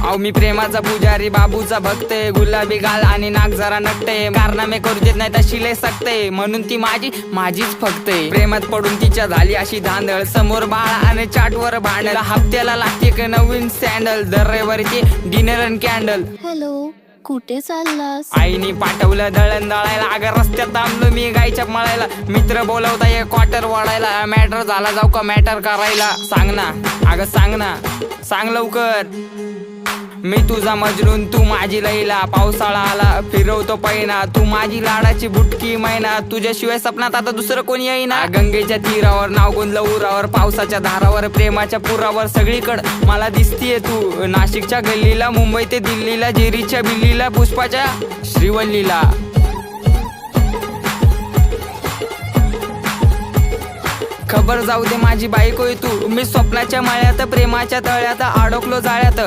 अहो मी प्रेमाचा पुजारी, बाबूचा भक्त, गुलाबी गाल आणि नाक जरा नकटे, कारनामे करू देत नाही तशी लय सकते, म्हणून ती माझीच फक्त. प्रेमात पडून तिच्या झाली अशी धांदळ, समोर बाळा आणि चाटवर भांडल, हप्त्याला लागते एक नवीन सँडल, दर रविवारीची डिनर अँड कॅन्डल. हॅलो, कुठे चाललास? आईनी पाठवलं दळण दळायला, अगं रस्त्यात थांबलो मी गायच्या मळायला, मित्र बोलवता एक क्वार्टर वाढायला, मॅटर झाला जाऊ का मॅटर करायला, सांग ना अगं सांग ना, सांग लवकर. मी तुझा मजनून तू माझी लैला, पावसाळा आला फिरवतो पैना, तू माझी लाडाची बुटकी मैना, तुझ्याशिवाय सपनात आता दुसरं कोणी येईना. गंगेच्या तीरावर नाव गुंजलं उरावर, पावसाच्या धारावर, प्रेमाच्या पुरावर, सगळीकडं मला दिसतीये तू. नाशिकच्या गल्लीला, मुंबई ते दिल्लीला, जेरीच्या बिल्लीला, पुष्पाच्या श्रीवल्लीला. खबर जाऊ दे माझी बायकोय तू, मी स्वप्नाच्या माळ्यात, प्रेमाच्या तळ्यात अडकलो जाळ्यात.